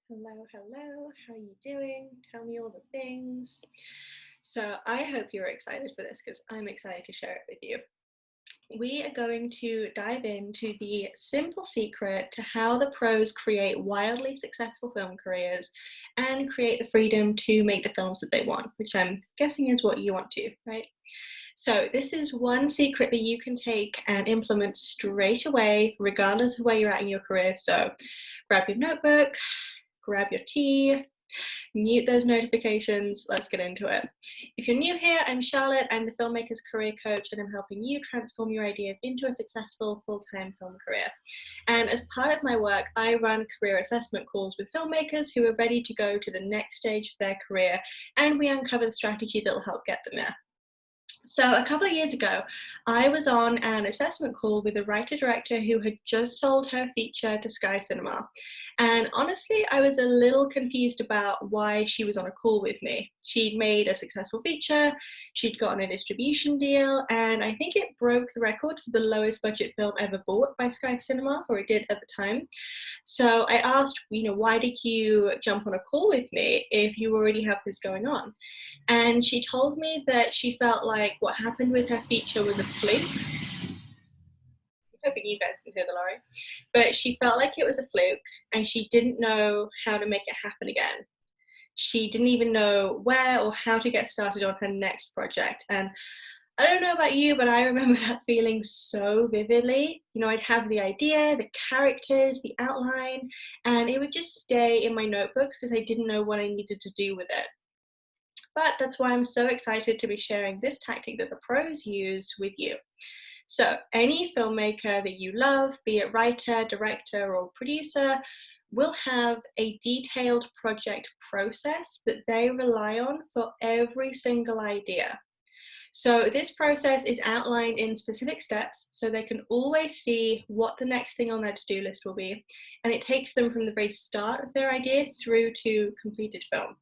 Hello, hello, how are you doing? Tell me all the things. So I hope you're excited for this because I'm excited to share it with you. We are going to dive into the simple secret to how the pros create wildly successful film careers and create the freedom to make the films that they want, which I'm guessing is what you want to, right? So this is one secret that you can take and implement straight away, regardless of where you're at in your career. So grab your notebook, grab your tea, mute those notifications. Let's get into it. If you're new here, I'm Charlotte. I'm the Filmmakers Career Coach, and I'm helping you transform your ideas into a successful full-time film career. And as part of my work, I run career assessment calls with filmmakers who are ready to go to the next stage of their career, and we uncover the strategy that will help get them there. So a couple of years ago, I was on an assessment call with a writer-director who had just sold her feature to Sky Cinema. And honestly, I was a little confused about why she was on a call with me. She'd made a successful feature, she'd gotten a distribution deal, and I think it broke the record for the lowest budget film ever bought by Sky Cinema, or it did at the time. So I asked, why did you jump on a call with me if you already have this going on? And she told me that she felt like what happened with her feature was a fluke. I'm hoping you guys can hear the lorry. But she felt like it was a fluke and she didn't know how to make it happen again. She didn't even know where or how to get started on her next project. And I don't know about you, but I remember that feeling so vividly. I'd have the idea, the characters, the outline, and it would just stay in my notebooks because I didn't know what I needed to do with it. But that's why I'm so excited to be sharing this tactic that the pros use with you. So any filmmaker that you love, be it writer, director, or producer, will have a detailed project process that they rely on for every single idea. So this process is outlined in specific steps so they can always see what the next thing on their to-do list will be, and it takes them from the very start of their idea through to completed film.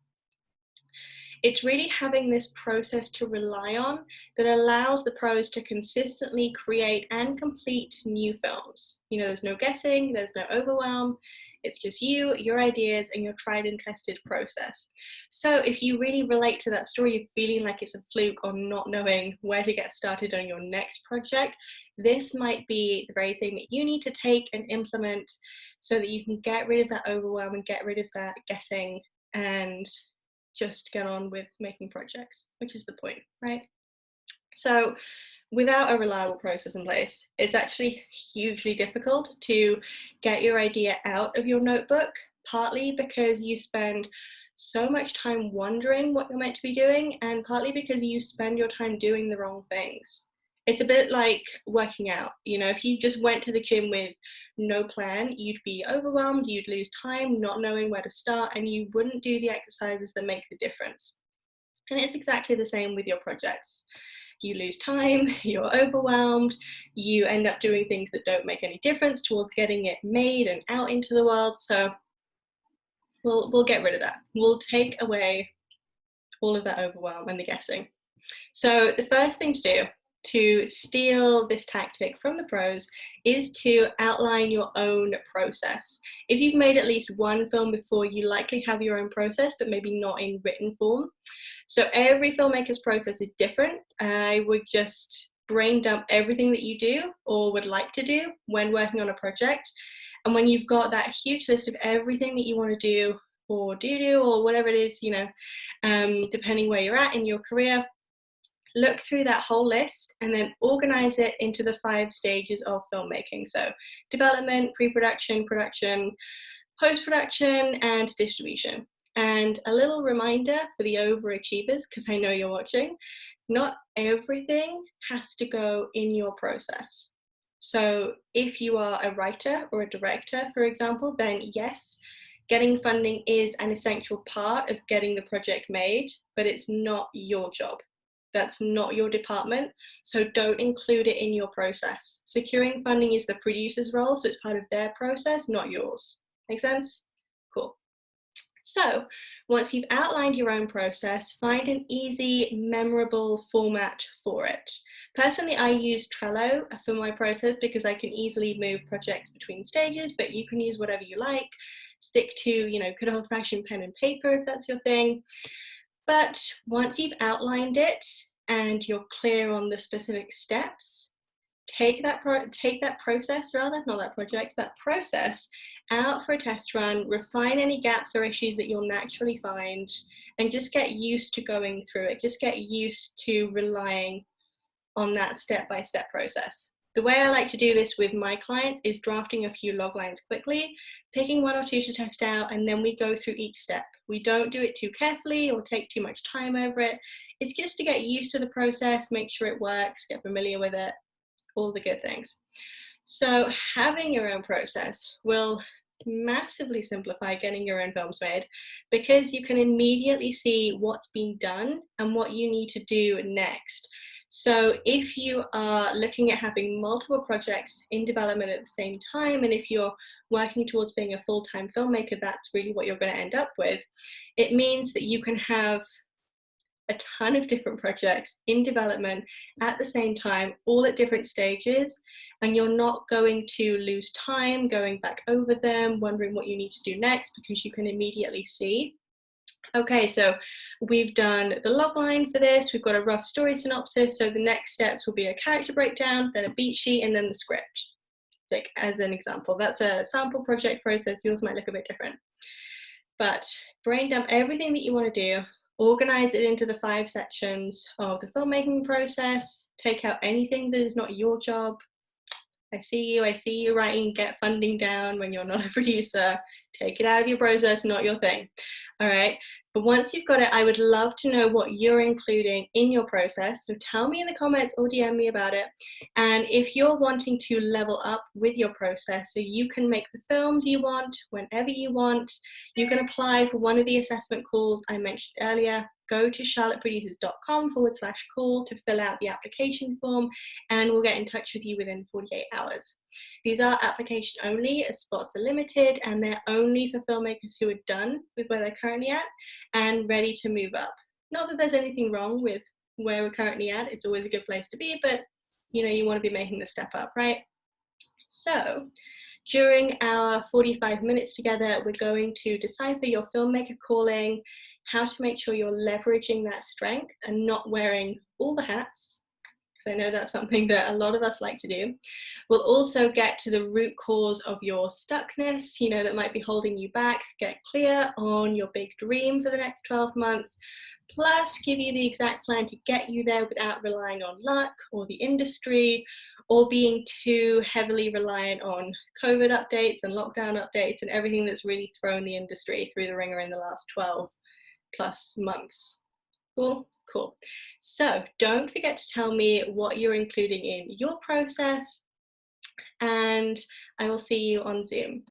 It's really having this process to rely on that allows the pros to consistently create and complete new films. There's no guessing, there's no overwhelm. It's just you, your ideas, and your tried and tested process. So if you really relate to that story of feeling like it's a fluke or not knowing where to get started on your next project, this might be the very thing that you need to take and implement so that you can get rid of that overwhelm and get rid of that guessing and just get on with making projects, which is the point, right? So without a reliable process in place, it's actually hugely difficult to get your idea out of your notebook, partly because you spend so much time wondering what you're meant to be doing, and partly because you spend your time doing the wrong things. It's a bit like working out. If you just went to the gym with no plan, you'd be overwhelmed, you'd lose time not knowing where to start, and you wouldn't do the exercises that make the difference. And it's exactly the same with your projects. You lose time, you're overwhelmed, you end up doing things that don't make any difference towards getting it made and out into the world. So we'll get rid of that. We'll take away all of that overwhelm and the guessing. So the first thing to do to steal this tactic from the pros is to outline your own process. If you've made at least one film before, you likely have your own process, but maybe not in written form. So every filmmaker's process is different. I would just brain dump everything that you do or would like to do when working on a project. And when you've got that huge list of everything that you want to do or do or whatever it is, depending where you're at in your career, look through that whole list and then organize it into the 5 stages of filmmaking. So development, pre-production, production, post-production, and distribution. And a little reminder for the overachievers, because I know you're watching, not everything has to go in your process. So if you are a writer or a director, for example, then yes, getting funding is an essential part of getting the project made, but it's not your job. That's not your department, so don't include it in your process. Securing funding is the producer's role, so it's part of their process, not yours. Make sense? Cool. So once you've outlined your own process, find an easy, memorable format for it. Personally, I use Trello for my process because I can easily move projects between stages, but you can use whatever you like. stick to, good old-fashioned pen and paper if that's your thing. But once you've outlined it and you're clear on the specific steps, take that process out for a test run, refine any gaps or issues that you'll naturally find, and just get used to going through it. Just get used to relying on that step-by-step process. The way I like to do this with my clients is drafting a few log lines quickly, picking one or two to test out, and then we go through each step. We don't do it too carefully or take too much time over it. It's just to get used to the process, make sure it works, get familiar with it, all the good things. So having your own process will massively simplify getting your own films made, because you can immediately see what's been done and what you need to do next. So if you are looking at having multiple projects in development at the same time, and if you're working towards being a full-time filmmaker, that's really what you're going to end up with. It means that you can have a ton of different projects in development at the same time, all at different stages, and you're not going to lose time going back over them, wondering what you need to do next, because you can immediately see, okay, so we've done the logline for this, we've got a rough story synopsis, so the next steps will be a character breakdown, then a beat sheet, and then the script. Like, as an example, that's a sample project process. Yours might look a bit different. But brain dump everything that you want to do, organize it into the 5 sections of the filmmaking process, take out anything that is not your job. I see you writing get funding down when you're not a producer. Take it out of your process, not your thing. All right, but once you've got it, I would love to know what you're including in your process. So tell me in the comments or DM me about it. And if you're wanting to level up with your process so you can make the films you want whenever you want, you can apply for one of the assessment calls I mentioned earlier. Go to charlotteproducers.com/call to fill out the application form, and we'll get in touch with you within 48 hours. These are application only, as spots are limited, and they're only for filmmakers who are done with where they're currently at and ready to move up. Not that there's anything wrong with where we're currently at, it's always a good place to be, but you want to be making the step up, right? So during our 45 minutes together, we're going to decipher your filmmaker calling, how to make sure you're leveraging that strength and not wearing all the hats, because I know that's something that a lot of us like to do. We'll also get to the root cause of your stuckness, that might be holding you back, get clear on your big dream for the next 12 months, plus give you the exact plan to get you there without relying on luck or the industry, or being too heavily reliant on COVID updates and lockdown updates and everything that's really thrown the industry through the ringer in the last 12 plus months. Cool. So don't forget to tell me what you're including in your process, and I will see you on Zoom.